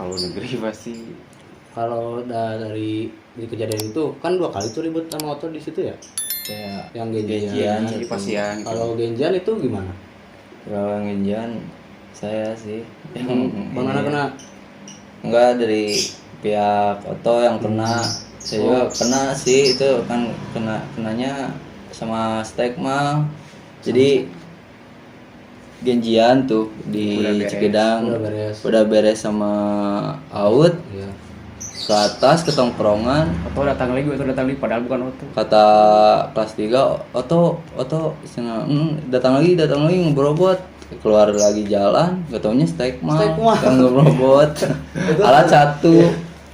Kalau negeri pasti. Kalau dari kejadian itu kan 2 kali tuh ribut sama Oto di situ ya. Kayak Yang Genjian Genjian. satu. Di Pasian gitu. Kalau Genjian itu gimana? Kalau Genjian saya sih Bang Nana kena. enggak dari pihak Oto yang kena. Saya juga kena sih, itu kan kenanya sama Stegma. Jadi Genjian tuh di Udah beres. Cikidang Udah beres. beres sama Aut Iya. ke atas ke tongkrongan. Oto datang lagi padahal bukan Oto. Kata kelas 3 Oto datang lagi ngeberobot, keluar lagi jalan, gak taunya Stegma yang ngeberobot.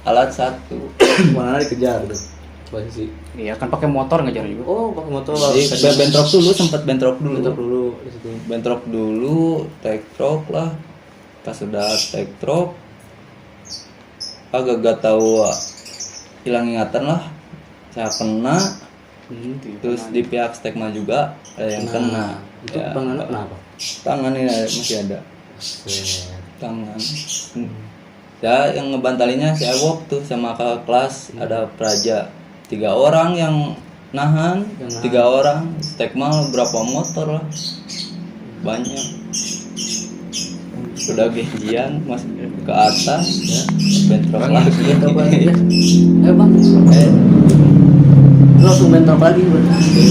alat satu Bang Nana dikejar tuh. Posisi. Iya kan pakai motor ngejar juga. Oh, pakai motor. jadi sempat bentrok dulu di situ. bentrok dulu, tektrok lah. Pas sudah tektrok agak tahu hilang ingatan lah, saya kena. Terus di pihak Stegma juga ada yang kena. Itu Bang Nana kenapa? Tangan ini masih ada tangan. Ya yang ngebantalinya si Awok tuh sama kakak kelas, ada Praja, 3 orang yang nahan. 3 orang. Stegma berapa motor lah, banyak. Sudah Genjian masih ke atas ya, bentrok lagi. Bentrok lagi ya. Bang. Langsung bentrok lagi berarti.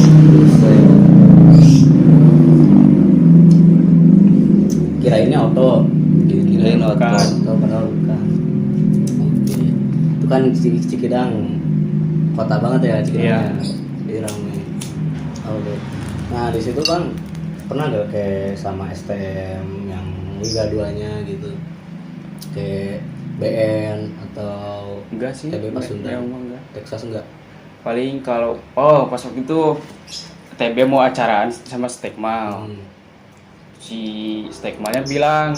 Kirainnya Oto. Kirain Oto. Oto padahal bukan. Oke. Itu kan Cikidang kota banget ya Cikidang. Jadi ramai. Oke. Nah di situ kan pernah nggak kayak sama STM yang Liga 2-nya gitu, kayak BN atau Enggak sih. TB Pasundan, Enggak. Texas enggak? Paling kalau pas waktu itu TB mau acaraan sama Stegma. Si Stegmanya bilang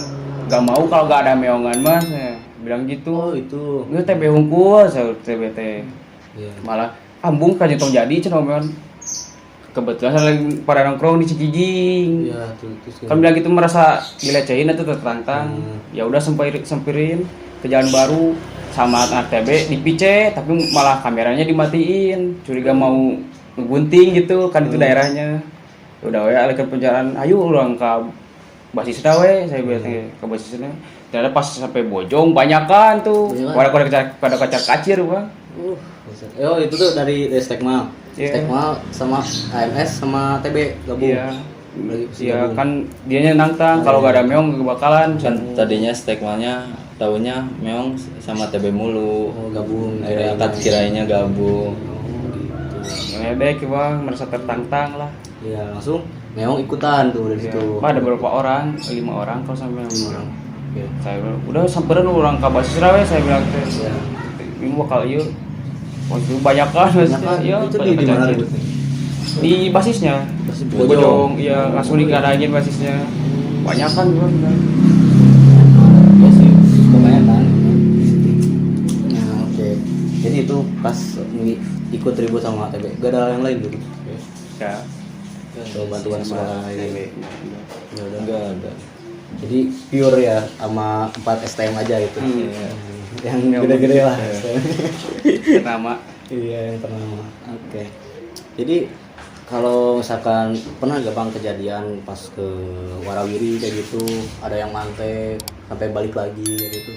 gak mau kalau gak ada meongan mas, bilang gitu. Oh itu. Nggak TB hungkul, saya TBT. Iya. Malah ambung kan tong jadi cenah. Kebetulan saya lagi pada nongkrong di Cikijing. Iya, terus Kan bilang gitu merasa dilecehin atau tertantang. Ya udah sempirin ke jalan baru sama anak TB dipice, tapi malah kameranya dimatiin. Curiga mau ngegunting gitu, kan itu daerahnya. Udah we alihkan penjarahan, ayo ulang ke basisna we, saya bilang ke basisna. Ternyata pas sampai Bojong banyakan tuh. Pada kacar-kacir, Bang. Oh itu tuh dari Stegma. Iya. Stegma sama AMS sama TB gabung. Iya. Iya Gabung. kan dianya nantang kalau gak ada meong gak bakalan. Kan tadinya Stegmanya tahunya meong sama TB mulu. Oh, gabung. Kirainnya gabung. Ngeledek Bang, merasa tertantang lah. Iya, langsung Meong ikutan tuh dari situ. Ada berapa orang? 5 orang kalau sampai 5 orang. Oke. Saya bilang, udah samperin orang ke basis rawe, saya bilang teh. Iya. Ini bakal ieu. Waktu banyak kan basisnya. Iya, Itu di mana ributnya? Di basisnya. Basis Bojong, iya langsung dikarangin basisnya. Banyak kan Bang. Ya sih, kebanyakan. Nah, oke. Jadi itu pas ikut ribut sama TB. Gak ada yang lain gitu. Ya. Coba bantuan sama ini. Ya udah. Enggak ada. Jadi pure ya sama 4 STM aja itu. Iya. Yang gede-gede lah. Nama. Iya, yang ternama. Oke. Jadi kalau misalkan pernah gak Bang kejadian pas ke Warawiri kayak gitu, ada yang mantek sampai balik lagi kayak gitu?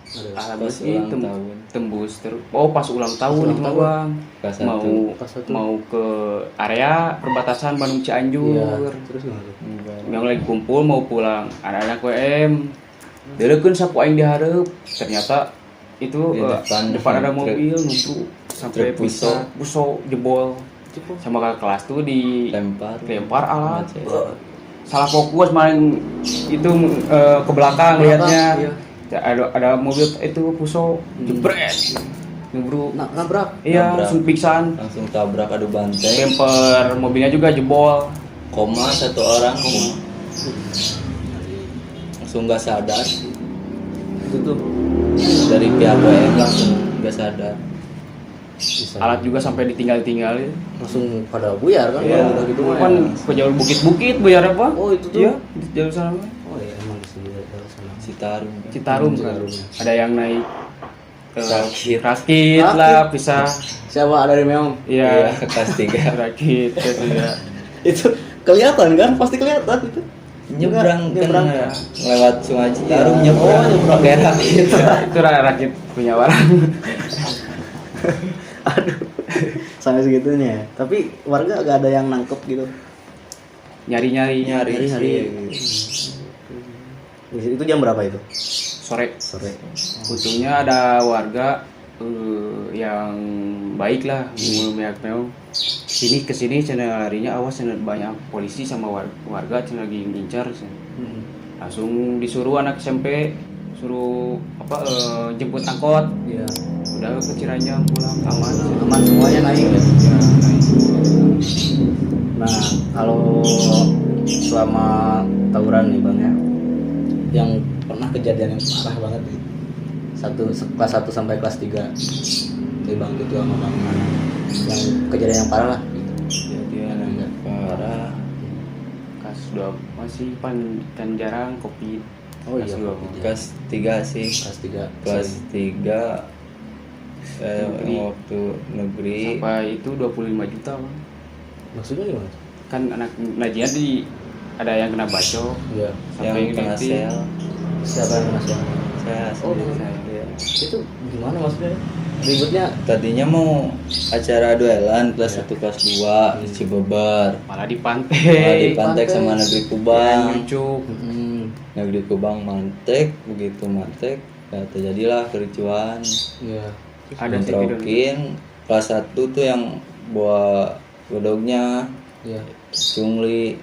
Ada. Alhamdulillah Pas sih ulang tahun. tembus terus. Oh pas ulang tahun ulang itu tahun. Bang. Kelas Mau 1. Pas satu. mau ke area perbatasan Bandung Cianjur. Iya. Terus gimana tuh? Yang lagi kumpul mau pulang, anak-anak WM. Deurekeun sapu aing dihareup. Ternyata itu Di depan ada mobil numpuk sampai Truk puso jebol. Sama kakak kelas tuh dilempar alat. Salah fokus main itu ke belakang lihatnya. Iya. Ada mobil itu puso jebret. Ngebru. Nabrak. Iya, Nabrak. langsung pingsan. Langsung tabrak adu banteng. Bumper mobilnya juga jebol. Koma 1 orang koma. Langsung nggak sadar. Itu tuh Dari pihak WM langsung nggak sadar. bisa. Alat juga sampai ditinggal-tinggalin. Langsung pada buyar kan Iya, kalau udah gitu mah. kan ke jalur bukit-bukit biar apa? Oh, itu tuh. Iya, di jalur sana. Oh iya emang di sini dari sana. Si Citarum kan. Ada yang naik Rakit. rakit lah bisa. Siapa ada dari Meong? Iya, ke kelas 3 rakit ya. Itu kelihatan kan? Pasti kelihatan itu. nyebrang Nyebrang kan ya. lewat Sungai Citarum Iya. nyebrang Oh, nyebrang. pakai rakit. Itu rakit punya orang. Aduh. Sampai segitunya. Tapi warga gak ada yang nangkep gitu. Nyari-nyari Hari-hari. Itu jam berapa itu? sore. Sore. Untungnya ada warga yang baik lah memihak meong. Sini ke sini cenah larinya awas cenah banyak polisi sama warga cenah lagi ngincar cenah. Langsung disuruh anak SMP suruh jemput angkot. Iya. Udah ke Ciranjang pulang aman. Aman semuanya naik ya. Ya, naik. Nah, kalau selama tawuran nih Bang ya, yang pernah kejadian yang parah banget nih, kelas 1 sampai kelas 3 nih Bang itu sama Bang, yang kejadian yang parah lah. Kejadian yang parah Kelas 2 masih kan jarang Covid. Oh iya, Kelas 2. kelas 3 sih. Kelas 3. Kelas 3 Negeri. waktu negeri Sampai itu 25 juta Bang. Maksudnya gimana? Kan anak Najia ada yang kena bacok Iya. sampai yang kena nanti sel. Siapa yang kena siapa? Saya Oh, sendiri. saya. Iya. Itu gimana maksudnya? Ributnya Tadinya mau acara duelan kelas 1 kelas 2 di Cibeber. malah di Malah pantai dipantek sama Negeri Kubang. nyucuk. Negeri Kubang mantek, begitu mantek ya terjadilah kericuan. iya. Ada sih Bentrokin kelas 1 tuh yang bawa godognya Iya. Cungli.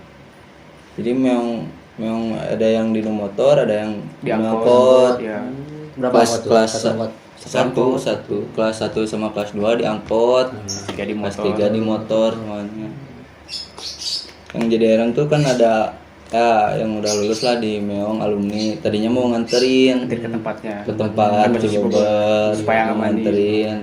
Jadi memang ada yang di motor, ada yang Di angkot. angkot. Ya. Berapa Kelas angkot tuh? kelas Satu angkot. satu kelas 1 sama kelas 2 diangkot. Tiga di Kelas motor. 3 di motor semuanya. Yang jadi heran tuh kan ada yang udah lulus lah di Meong alumni. Tadinya mau nganterin Nanti ke tempatnya. ke tempat Kan masih Cibeber supaya nggak mandi. nganterin.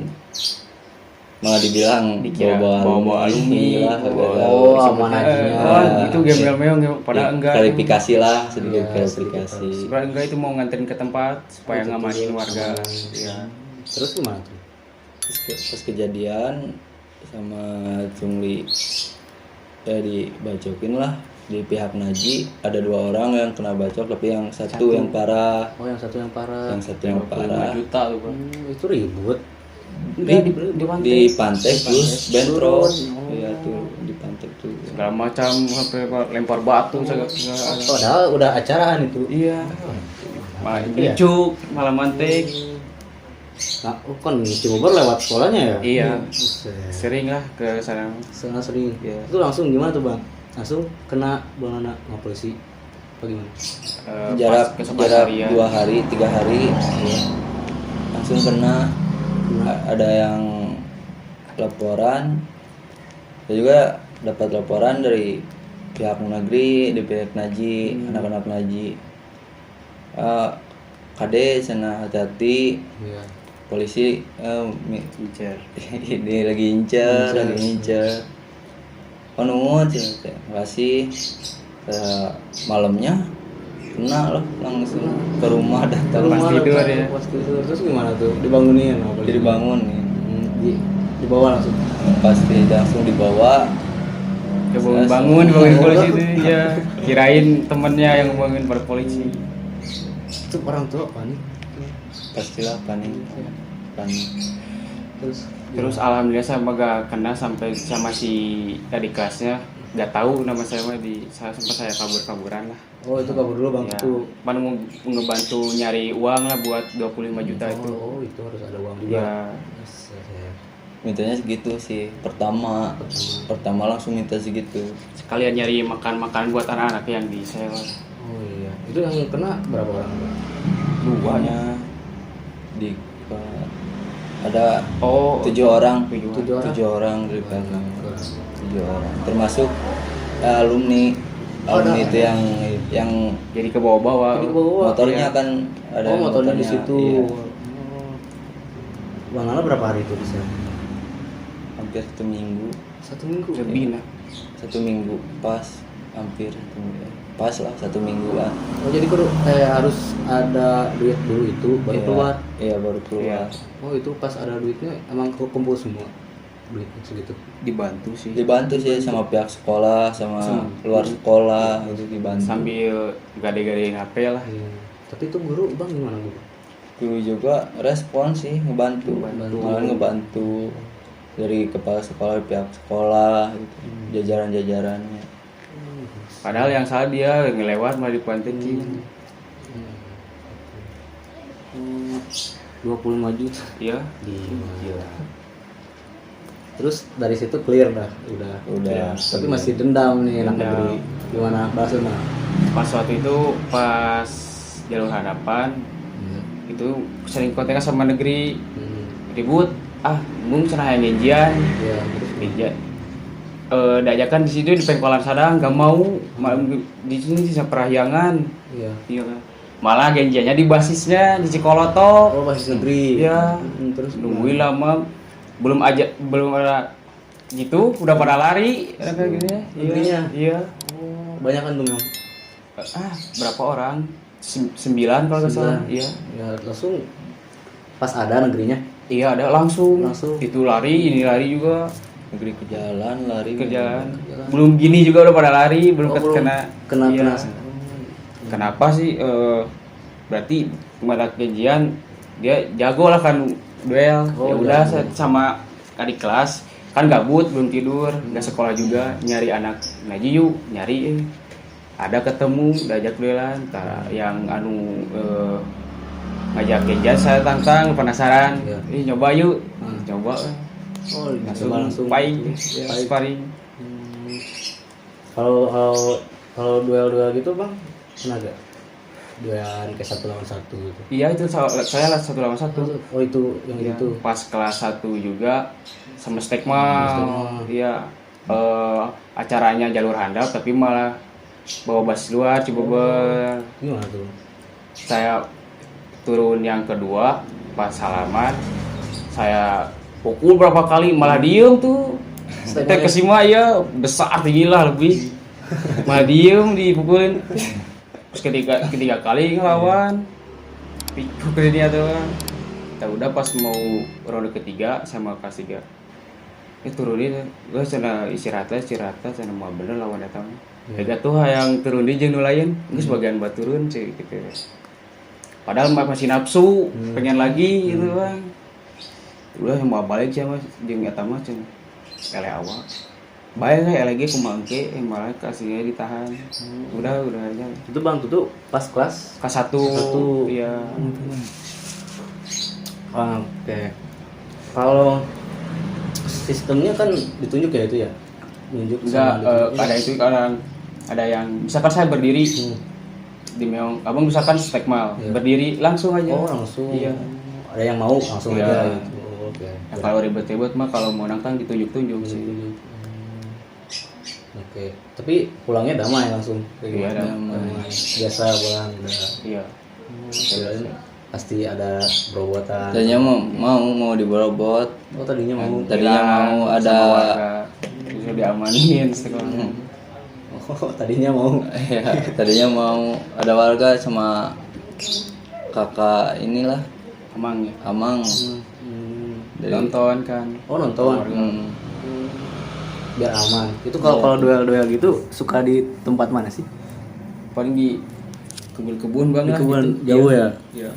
Malah dibilang Dikira bawa bawa alumni. lah, Oh, aman aja. Itu gembel meong padahal enggak. klarifikasi lah, sedikit Iya, klarifikasi. Sebenarnya enggak itu mau nganterin ke tempat supaya ngamanin warga. Ya. Terus gimana tuh? Pas kejadian sama Cungli ya dibacokin lah di pihak Naji. Ada 2 orang yang kena bacok, tapi yang satu yang parah, Oh, yang satu yang parah. yang satu yang 25 parah juta tuh Bang. Itu ribut. Enggak di pantai. di pantai terus bentrok. Turun. Iya tuh di pantai tuh. Segala macam sampai lempar batu segala. Padahal udah acaraan itu. Iya. Malah Iya. nyucuk, malah mantek. Nah, kan Cibober lewat sekolahnya ya? Iya. Buset. Sering lah ke sana. Sangat sering. Iya. Itu langsung gimana tuh Bang? Langsung kena Bang Nana sama polisi? Apa gimana? Jarak Pas ke Sekretariat. 2 hari 3 hari langsung kena. Ada yang laporan, saya juga dapat laporan dari pihak negeri, di pihak Naji, anak-anak Naji. Kade sana hati-hati, Iya. polisi Incer. ini lagi incer. Oh nunggu, makasih. Malamnya kena loh langsung ke rumah datang. Pas tidur ya. Pas tidur. Terus gimana tuh? Dibangunin apa? Jadi bangun nih, Dibawa langsung. pasti langsung dibawa. Bangun polisi itu ya. Kirain temennya yang bangun pada polisi. Itu orang tua panik. Pastilah panik. Terus alhamdulillah saya gak kena sampai sama si adik kelasnya. Gak tahu nama saya mah sampai saya kabur-kaburan lah. Oh, itu kabur dulu Bang. Ya, Itu. mana mau ngebantu nyari uang lah buat 25 juta itu. Oh, itu harus ada uang juga. Ya, Mintanya segitu sih. Pertama langsung minta segitu. sekalian nyari makan-makan buat anak-anak yang di sel. Oh iya. Itu yang kena berapa orang Bang? Duanya ada Oh, 7 orang. 7 orang. 7 orang dari belakang. 7 orang. Termasuk alumni itu yang jadi ke bawah-bawah. Jadi ke bawah. motornya Iya. kan ada. Oh, motornya di situ. Iya. Bang Nana berapa hari itu bisa? Hampir 1 minggu. 1 minggu. Lebih lah. 1 minggu pas hampir pas lah 1 mingguan. Oh jadi kudu harus ada duit dulu itu baru Iya, keluar. iya baru keluar. Oh itu pas ada duitnya emang kumpul semua duit segitu. Dibantu sih. Dibantu sih sama pihak sekolah, sama luar sekolah itu dibantu. Sambil gade-gadein HP lah. Iya. Tapi itu guru bang gimana guru? Guru juga respon sih, ngebantu. Malah ngebantu dari kepala sekolah, pihak sekolah gitu. Jajaran-jajarannya. Padahal yang salah dia ngelewat malah dipantekin. 25 juta. Iya. Gila. Terus dari situ clear dah, udah. Udah. Tapi masih dendam nih anak Dendam. negeri. Gimana bahasanya? Pas waktu itu pas jalur hadapan itu sering kontak sama negeri, ribut, mung cenah yang ngejian, Iya. ngejian. Diajakan di situ di Pengkolan Sadang, nggak mau, malam di sini di Perahyangan, Iya. iya kan. Malah janjiannya di basisnya di Cikoloto, Oh basis negeri. iya. Terus Nungguin lama, belum ada gitu, udah pada lari, kayak gini ya. Negerinya? Iya. Oh, banyak kan tuh memang. Berapa orang? 9 kalau nggak salah. Iya. Ya langsung pas ada negerinya. Iya ada langsung. Langsung. Itu lari, ini lari juga. Negeri ke jalan, lari Ke jalan. Belum gini juga udah pada lari, belum Oh, belum kena. Iya. kena. Kenapa sih? Berarti kemana kejian dia jago lah kan duel. Oh, Ya udah jago. sama adik kelas kan gabut belum tidur, nggak sekolah juga, nyari anak ngaji yuk, nyari ada ketemu diajak duelan, yang ngajak kejian saya tantang penasaran, Iya. nyoba yuk, coba Oh, langsung fight, sparring. Kalau duel gitu bang, pernah gak? Duelan kayak 1 lawan 1 gitu. Iya itu saya lah 1 lawan 1. Oh itu yang Iya, gitu. pas kelas 1 juga sama Stekmal. Iya. Acaranya jalur handap tapi malah bawa basis luar Cibober. Gimana tuh? Saya turun yang kedua pas salaman. Saya pukul berapa kali malah diem tuh. Kita kesima ya besar tinggi lah lebih. Malah diem dipukulin. Terus ketiga kali ngelawan. Pikul dia tuh. Ya udah pas mau ronde ketiga sama kelas 3 turunin gue sana istirahat sana mau bener lawan datang Ega tuh yang turun di jeung nu lain geus bagian buat turun sih gitu padahal masih nafsu pengen lagi gitu bang udah mau balik sih mas jeung eta mah cenah ele awal bae kayak lagi kumaha engke malah kasihnya ditahan udah aja Itu bang tuh pas kelas. kelas 1 iya. Oke. Kalau sistemnya kan ditunjuk ya itu ya. Nunjuk Enggak, sama ada itu kadang ada yang misalkan saya berdiri di meong, abang misalkan stekmal berdiri langsung aja. Oh langsung. Iya. Ada yang mau langsung Iya. aja gitu. Oh, oke. Nah, kalau ribet-ribet mah kalau mau nantang ditunjuk-tunjuk sih. Oke. Tapi pulangnya damai langsung. Iya, damai. Biasa pulang udah. Iya. Kirain pasti ada berobotan. Tadinya mau diborobot. Oh tadinya mau. Tadinya mau Sama ada warga, bisa diamanin sekolah. Oh tadinya mau. ya, tadinya mau ada warga sama kakak inilah Amang ya. Amang. Dari Nonton kan. Oh nonton. Hmm, Biar aman. Itu kalau duel-duel gitu suka di tempat mana sih? Paling di kebun-kebun bang Di lah. kebun gitu. jauh Iya. ya? Iya.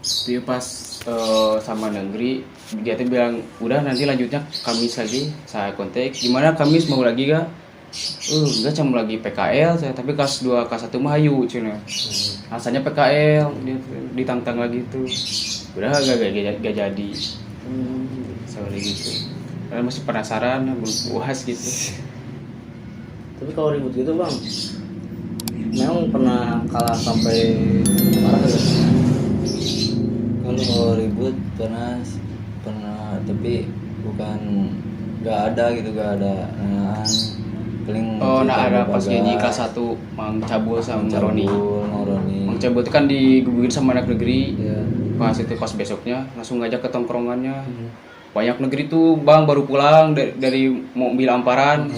Dia pas sama negeri dia tuh bilang udah nanti lanjutnya Kamis lagi saya kontak gimana Kamis mau lagi gak enggak cuma lagi PKL saya tapi kelas 2 kelas 1 mah hayu cina rasanya PKL dia ditantang lagi tuh udah gak jadi soalnya gitu karena masih penasaran belum puas gitu. Tapi kalau ribut gitu bang, memang pernah kalah sampai marah ya? kalau ribut pernah tapi bukan nggak ada paling Nah ada pas bagas, nyanyi kelas 1 Mang Cabul sama Roni. Mang Roni. Mang Cabul itu kan digebukin sama anak negeri. Iya. Pas besoknya langsung ngajak ke tongkrongannya. Banyak negeri tuh bang baru pulang dari mobil amparan.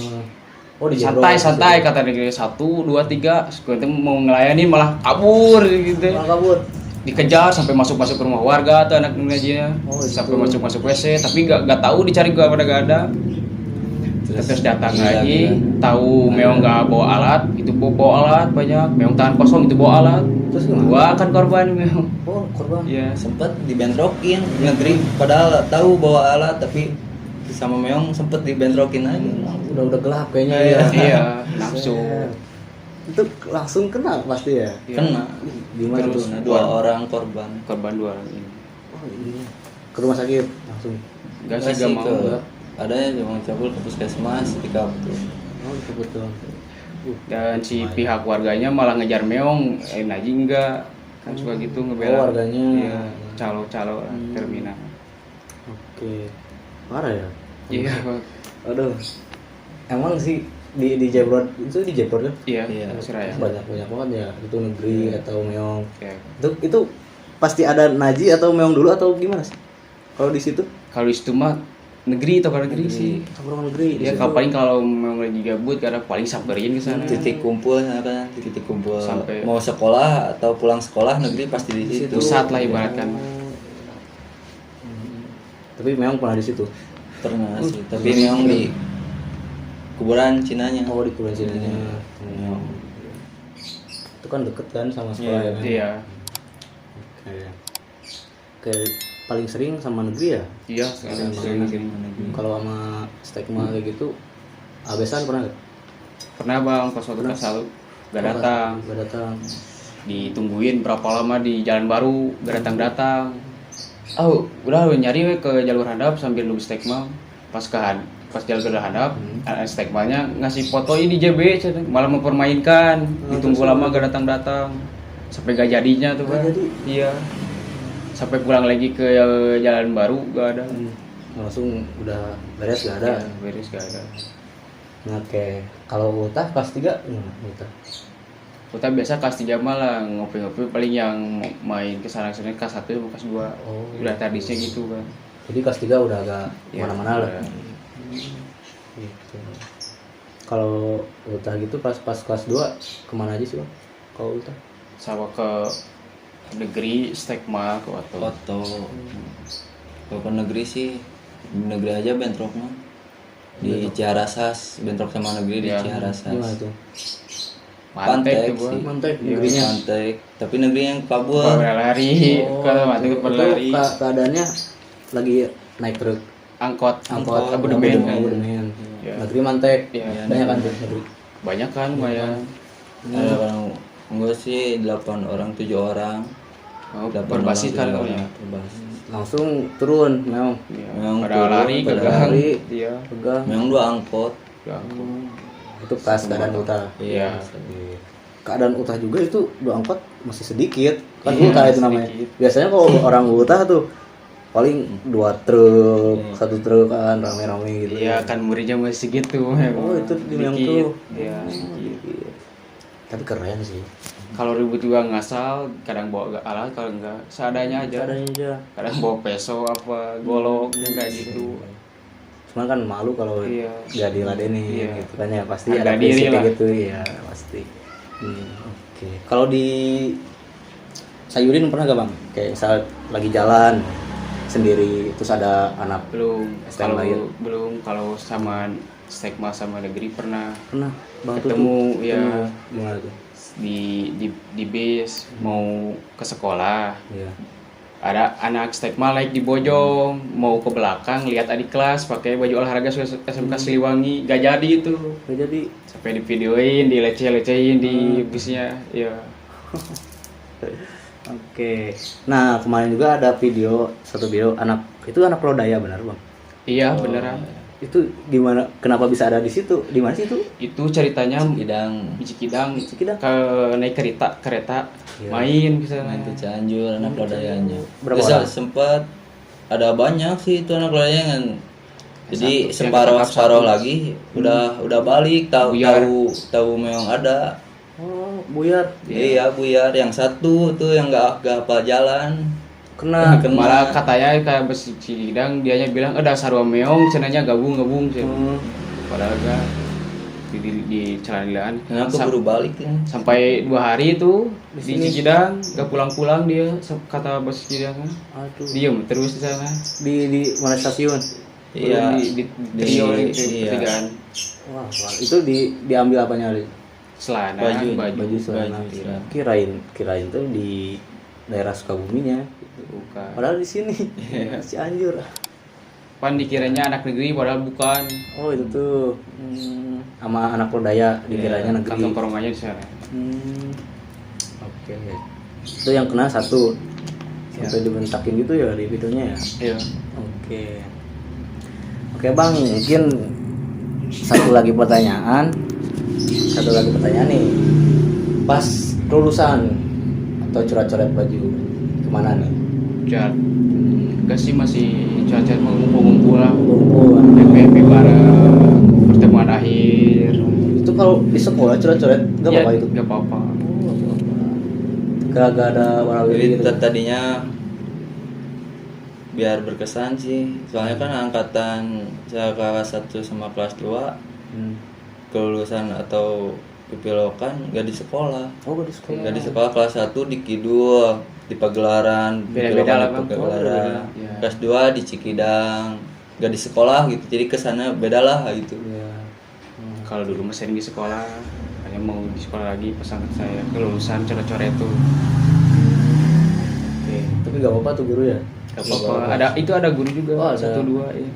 Oh, di Jebro. santai kata negeri 1 2 3 sekarang mau ngelayani malah kabur gitu. Malah kabur. Dikejar sampai masuk ke rumah warga tuh anak ngajinya. Oh, Sampai gitu. masuk WC tapi gak tahu dicari gak ada. Terus datang lagi, tahu meong nggak bawa alat, itu bawa alat banyak, meong tangan kosong itu bawa alat. Terus gimana? Dua kan korban meong. Oh, korban. Iya. Sempet dibentrokin negeri padahal tahu bawa alat tapi sama meong sempet dibentrokin aja. Udah gelap kayaknya Iya, ya. iya, nafsu. Itu langsung kena pasti ya. Iya. Kena. Gimana Terus tuh? Dua orang korban. Korban 2 orang ini. Oh, ini. Ke rumah sakit langsung. Enggak sih gak mau. Adanya cuma cabul ke puskesmas dikabur. Oh, itu betul. Dan si pihak warganya malah ngejar meong, Naji enggak. Kan suka gitu ngebela. Oh, warganya. Iya, calo-calo terminal. Oke. Parah ya. Iya, Aduh. Emang sih di Jebrod itu di Jebrod kan? iya, Iya. Suraya. Banyak banget ya. Itu negeri atau meong. Iya. Itu pasti ada Naji atau meong dulu atau gimana sih? Kalau di situ? Kalau di situ mah negeri atau negeri sih. Campur negeri. di Ya situ. paling kalau memang lagi gabut karena paling samperin ke sana. Titik kumpul kan, titik kumpul Sampai- mau sekolah atau pulang sekolah negeri pasti di situ. Pusat lah ibaratkan. Tapi memang pernah di situ. Pernah sih, tapi memang di kuburan Cinanya. Oh, di Pulau Sininya. Itu kan deket kan sama sekolah ya. Mem? Iya. Oke. Oke, paling sering sama negeri ya? Iya, sekarang sering. Kalau sama stigma kayak gitu, abesan pernah nggak? Pernah Bang pas waktu kelas 1 gak datang. Gak datang. Ditungguin berapa lama di Jalan Baru, gak datang-datang. Oh, udah lu nyari we ke jalur handap sambil nunggu stigma. Pas jalur handap, stigmanya ngasih foto ini JB, malah mempermainkan. Ditunggu lama gak datang-datang. Sampai gak jadinya tuh, Gak Bang. jadi? Iya. Sampai pulang lagi ke Jalan Baru gak ada. Langsung udah beres gak ada. Ya, beres gak ada. Oke. Kalau Utah kelas 3 gimana? Utah. Kita biasa kelas 3 malah ngopi-ngopi paling yang main ke sana-sana kelas 1 sama kelas 2. Oh. Udah tradisinya gitu kan. Jadi kelas 3 udah agak Ya, mana-mana lah. udah. Gitu. Kalau Utah gitu pas kelas 2 kemana aja sih Bang? Kalau Utah? Sama ke negeri stigma ke Wato. Foto. Kalau ke negeri sih, di negeri aja bentrok mah. Di Ciharasas, bentrok sama negeri di Ya. Ciharasas. Gimana tuh? Mantek tuh Pantek gua. sih. Mantek Iya, negerinya. Pantek, tapi negeri yang kabur. Lari, ke Mantek itu berlari. keadaannya lagi naik truk Angkot, abodemen. abodemen. Ya. Negeri Mantek. Iya. Banyak kan tuh negeri. Banyak kan lumayan. Ada orang enggak sih 8 orang, 7 orang. Oh, 8 berbasis kan orang, kalau ya. berbasis. Langsung turun memang. Iya. Memang Pada turun, lari ke pada gang. lari. Iya. Pegang. Memang 2 angkot. Ya. Itu pas keadaan Utah. Iya. Keadaan Utah juga itu 2 angkot masih sedikit. Kan Iya, Utah itu namanya. sedikit. Biasanya kalau orang Utah tuh paling 2 truk, 1 truk kan rame-rame gitu. Iya kan muridnya masih gitu. Oh, itu di yang Dikit. tuh. Iya, dikit. Tapi keren sih. Kalau ribut juga ngasal, kadang bawa alat, kalau enggak seadanya aja. Seadanya aja. Kadang bawa peso apa golok yang kayak gitu. Cuman kan malu kalau Iya. gak diladeni Iya. gitu kan ya pasti Harga ada diri prinsip lah. kayak gitu ya pasti. Oke. Kalau di Sayurin pernah gak Bang? Kayak misal lagi jalan sendiri terus ada anak Belum. STM Kalau lain. belum kalau sama stigma sama negeri pernah pernah Bang ketemu tuh, ya gimana tuh? di bis mau ke sekolah. Iya. Ada anak stigma like di Bojong mau ke belakang lihat adik kelas pakai baju olahraga SMK Siliwangi gak jadi itu. Gak jadi. Sampai divideoin, dileceh-lecehin di busnya, ya. Oke. Nah kemarin juga ada satu video anak Lodaya benar Bang? Iya, beneran. Itu gimana? Kenapa bisa ada di situ? Di mana sih itu? Itu ceritanya Idang di Cikidang Cikidang. ke naik kereta Iya. main bisa main ke Cianjur anak lodayanya. Berapa Bisa orang? sempat ada banyak sih itu anak lodayanya kan. Jadi Satu, yang separuh ketangkap separuh satu. lagi udah balik tahu Buyar. tahu memang ada. Oh, buyar. Iya buyar yang satu tuh yang nggak hafal jalan. Kena. Kena. Malah katanya kayak besi Cikidang dianya bilang ada sarua meong cenanya gabung cenah. Hmm. Padahal enggak. di Caladilan. Kenapa baru balik ya? Sampai 2 hari itu di Cikidang, gak pulang-pulang dia, kata bos Cikidang. Aduh. Diem terus di sana. Di mana stasiun? Iya. Di trio iya. pertigaan. Wah, itu diambil apanya, Ali? Celana, Baju celana. baju. Kirain tuh di daerah Sukabuminya. Bukan. Padahal di sini. Cianjur. Pan dikiranya anak negeri padahal bukan. Oh, itu tuh. Sama anak Lodaya dikiranya negeri. Kantong korongannya di sana. Oke. Itu yang kena satu. Sampai dibentakin gitu ya di videonya ya. Iya. Oke Bang, mungkin satu lagi pertanyaan nih. Pas kelulusan atau coret-coret baju kemana nih? Cat. Enggak sih, masih cat mau ngumpul lah. Kumpul. PPP bareng, pertemuan akhir. Itu kalau di sekolah coret-coret nggak Ya, apa-apa itu? nggak apa-apa. Gak ada warawiri Jadi gitu. tadinya biar berkesan sih, soalnya kan angkatan saya kelas 1 sama kelas 2 kelulusan atau pipilokan gak di sekolah. Oh, gak di sekolah. Gak di sekolah, kelas 1 di Kidul, di Pagelaran, Beda-beda lah, di Bang. Pagelaran. Iya. Kelas 2 di Cikidang, gak di sekolah gitu, jadi kesana beda lah gitu. Iya. Kalau dulu masih sering di sekolah, hanya mau di sekolah lagi pesan saya kelulusan coret-coret itu. Oke. Tapi gak apa-apa tuh guru ya? Gak apa-apa. Ada guru juga. Oh, ada. 1-2 ya.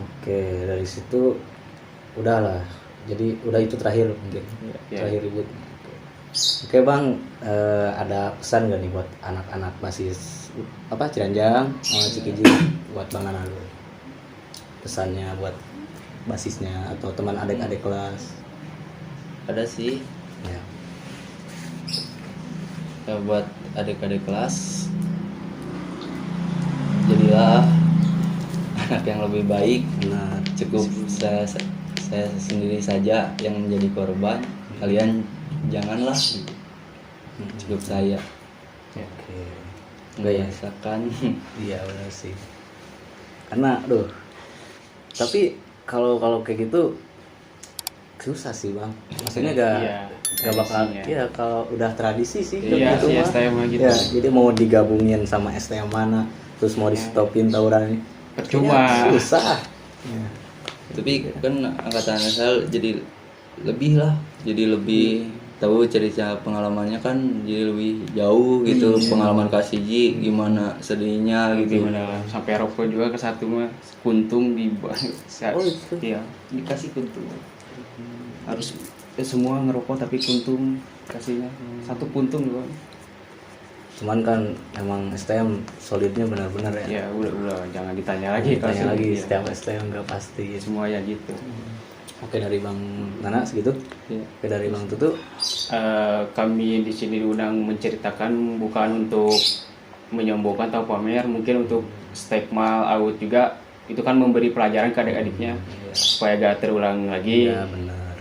Oke, dari situ udahlah. Jadi udah itu terakhir mungkin. Iya. Terakhir ribut. Oke Bang, ada pesan gak nih buat anak-anak basis Ciranjang sama Cikijing buat Bang Nana dulu? Pesannya buat basisnya atau teman adik-adik kelas? Ada sih Ya. ya buat adik-adik kelas, jadilah anak yang lebih baik. Nah, Cukup saya sendiri saja yang menjadi korban, kalian janganlah gitu. Cukup saya oke. Enggak ya? merasakan. Iya benar sih. Karena tapi kalau kayak gitu susah sih Bang. Maksudnya Iya, gak bakal tradisinya. ya kalau udah tradisi sih Iya, gitu si mah. STM mah gitu. Ya, jadi mau digabungin sama STM mana terus mau di stopin tawuran ini. Percuma. Kayaknya susah. Ya. Tapi kan angkatan saya jadi lebih lah, jadi lebih tahu cerita pengalamannya kan, jadi lebih jauh gitu. Pengalaman KCJ gimana sedihnya gitu. Gimana sampai rokok juga ke satu mah kuntung di Oh, itu. iya, dikasih kuntung. Harus semua ngerokok tapi kuntung kasihnya. Satu puntung doang. Cuman kan emang STM solidnya benar-benar ya. Ya udah jangan ditanya lagi kalau Tanya lagi iya. setiap STM nggak pasti. Semua ya gitu. Oke, dari Bang Nana segitu. Iya. Oke, dari Bang Tutu. Kami di sini diundang menceritakan bukan untuk menyombongkan atau pamer, mungkin untuk stigma out juga, itu kan memberi pelajaran ke adik-adiknya supaya gak terulang lagi. Ya benar.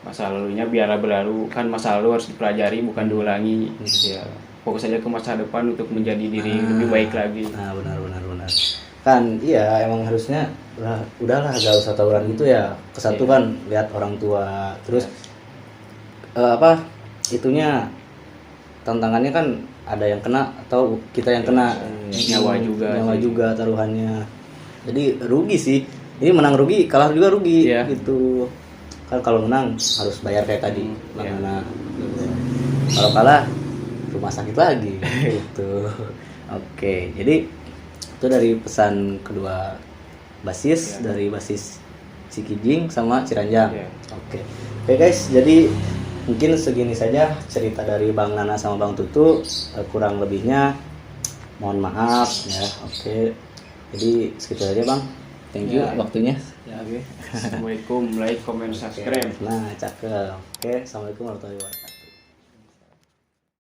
Masa lalunya biarlah berlalu, kan masa lalu harus dipelajari bukan diulangi. Ya fokus saja ke masa depan untuk menjadi diri lebih baik lagi. Nah, benar. Kan iya emang harusnya udahlah gak usah tawuran gitu ya. Kesatu kan lihat orang tua. Terus itunya tantangannya kan ada yang kena atau kita yang kena. Nyawa juga. Taruhannya. Jadi rugi sih. Ini menang rugi, kalah juga rugi Iya. gitu. Kan kalau menang harus bayar kayak tadi. Bang Iya. Nana. Kalau kalah rumah sakit lagi gitu. Oke, jadi itu dari pesan kedua basis, dari basis Cikijing sama Ciranjang. Iya. Oke guys, jadi mungkin segini saja cerita dari Bang Nana sama Bang Tutu. Kurang lebihnya mohon maaf ya. Oke, jadi segitu aja Bang. Thank you Ya. waktunya. Ya, oke. Assalamualaikum, like, comment, subscribe. Nah, cakep. Oke, assalamualaikum warahmatullahi wabarakatuh.